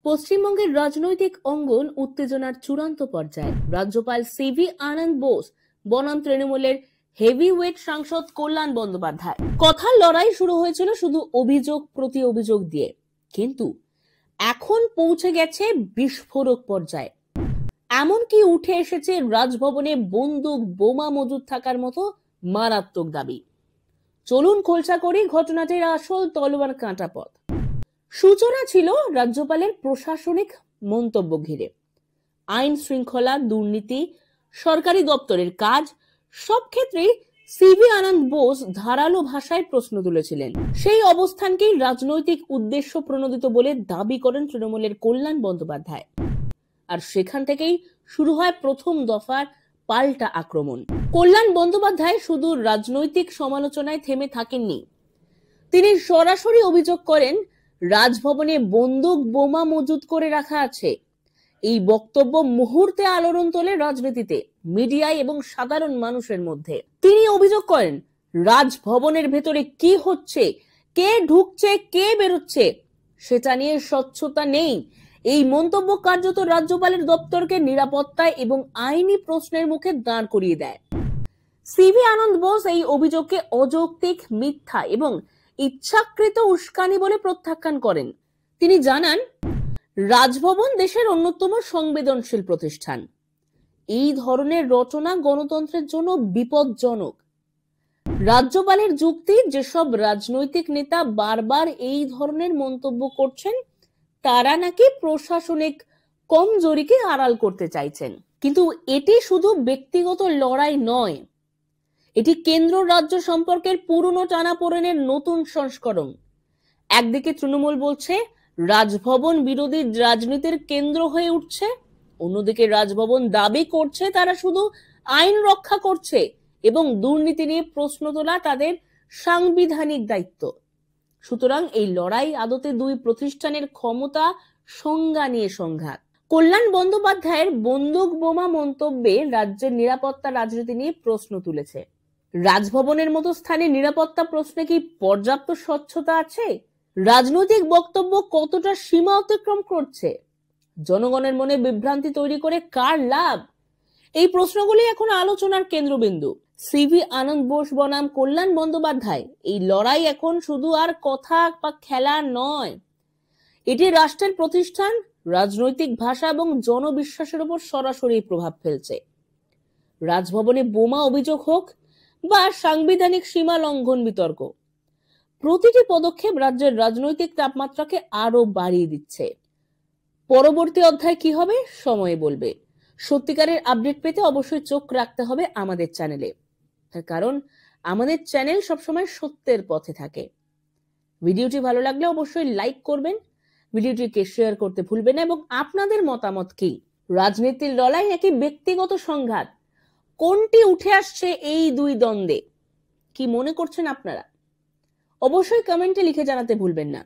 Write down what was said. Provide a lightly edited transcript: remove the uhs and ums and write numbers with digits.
পশ্চিমবঙ্গের রাজনৈতিক অঙ্গন উত্তেজনার চূড়ান্ত পর্যায়ে। রাজ্যপাল সিভি আনন্দ বোস বনাম তৃণমূলের হেভিওয়েট সাংসদ কল্যাণ বন্দ্যোপাধ্যায় কথার লড়াই শুরু হয়েছিল শুধু অভিযোগ প্রতি অভিযোগ দিয়ে, কিন্তু এখন পৌঁছে গেছে বিস্ফোরক পর্যায়ে। এমনকি উঠে এসেছে রাজভবনে বন্দুক বোমা মজুদ থাকার মতো মারাত্মক দাবি। চলুন খোলসা করি ঘটনাটির আসল তলোয়ার কাঁটা পথ। সূচনা ছিল রাজ্যপালের প্রশাসনিক মন্তব্য ঘিরে। আইন শৃঙ্খলা, দুর্নীতি, সরকারি দপ্তরের কাজ সব ক্ষেত্রেই সিভি আনন্দ বোস ধারালো ভাষায় প্রশ্ন তুলেছিলেন। সেই অবস্থানকেই রাজনৈতিক উদ্দেশ্য প্রণোদিত বলে দাবি করেন তৃণমূলের কল্যাণ বন্দ্যোপাধ্যায়। আর সেখান থেকেই শুরু হয় প্রথম দফার পাল্টা আক্রমণ। কল্যাণ বন্দ্যোপাধ্যায় শুধু রাজনৈতিক সমালোচনায় থেমে থাকেননি, তিনি সরাসরি অভিযোগ করেন রাজভবনে বন্দুক বোমা মজুদ করে রাখা আছে। এই বক্তব্য মুহূর্তে আলোড়ন তোলে রাজনীতিতে, মিডিয়ায় এবং সাধারণ মানুষের মধ্যে। তিনি অভিযোগ করেন রাজভবনের ভেতরে কি হচ্ছে, কে ঢুকছে, কে বেরোচ্ছে সেটা নিয়ে স্বচ্ছতা নেই। এই মন্তব্য কার্যত রাজ্যপালের দপ্তরকে নিরাপত্তায় এবং আইনি প্রশ্নের মুখে দাঁড় করিয়ে দেয়। সিভি আনন্দ বোস এই অভিযোগকে অযৌক্তিক, মিথ্যা এবং ইচ্ছাকৃত উস্কানি বলে প্রত্যাখ্যান করেন। তিনি জানান, রাজভবন দেশের অন্যতম সংবেদনশীল প্রতিষ্ঠান। এই ধরনের রচনা গণতন্ত্রের জন্য বিপজ্জনক। রাজ্যপালের যুক্তি, যেসব রাজনৈতিক নেতা বারবার এই ধরনের মন্তব্য করছেন তারা নাকি প্রশাসনিক কমজোরিকে আড়াল করতে চাইছেন। কিন্তু এটি শুধু ব্যক্তিগত লড়াই নয়, এটি কেন্দ্র রাজ্য সম্পর্কের পুরনো টানাপোড়েনের নতুন সংস্করণ। একদিকে তৃণমূল বলছে রাজভবন বিরোধী রাজনীতির কেন্দ্র হয়ে উঠছে, অন্যদিকে রাজভবন দাবি করছে তারা শুধু আইন রক্ষা করছে এবং দুর্নীতি নিয়ে প্রশ্ন তোলা তাদের সাংবিধানিক দায়িত্ব। সুতরাং এই লড়াই আদতে দুই প্রতিষ্ঠানের ক্ষমতা সংজ্ঞা নিয়ে সংঘাত। কল্যাণ বন্দ্যোপাধ্যায়ের বন্দুক বোমা মন্তব্যে রাজ্যের নিরাপত্তা রাজনীতি নিয়ে প্রশ্ন তুলেছে। রাজভবনের মতো স্থানে নিরাপত্তা প্রশ্নে কি পর্যাপ্ত স্বচ্ছতা আছে? রাজনৈতিক বক্তব্য কতটা সীমা অতিক্রম করছে? জনগণের মনে বিভ্রান্তি তৈরি করে কার লাভ? এই প্রশ্নগুলি এখন আলোচনার কেন্দ্রবিন্দু। সিভি আনন্দ বোস বনাম কল্যাণ বন্দ্যোপাধ্যায় এই লড়াই এখন শুধু আর কথা বা খেলা নয়, এটি রাষ্ট্রের প্রতিষ্ঠান, রাজনৈতিক ভাষা এবং জনবিশ্বাসের উপর সরাসরি প্রভাব ফেলছে। রাজভবনে বোমা অভিযোগ হোক বা সাংবিধানিক সীমা লঙ্ঘন বিতর্ক, প্রতিটি পদক্ষেপ রাজ্যের রাজনৈতিক তাপমাত্রাকে আরো বাড়িয়ে দিচ্ছে। পরবর্তী অধ্যায় কি হবে সময় বলবে। সত্যিকারের আপডেট পেতে অবশ্যই চোখ রাখতে হবে আমাদের চ্যানেলে, তার কারণ আমাদের চ্যানেল সবসময় সত্যের পথে থাকে। ভিডিওটি ভালো লাগলে অবশ্যই লাইক করবেন, ভিডিওটিকে শেয়ার করতে ভুলবেন না। এবং আপনাদের মতামত কি? রাজনীতির লড়াই নাকি ব্যক্তিগত সংঘাত? কোনটি উঠে আসছে এই দুই দ্বন্দ্বে? কি মনে করছেন আপনারা? অবশ্যই কমেন্টে লিখে জানাতে ভুলবেন না।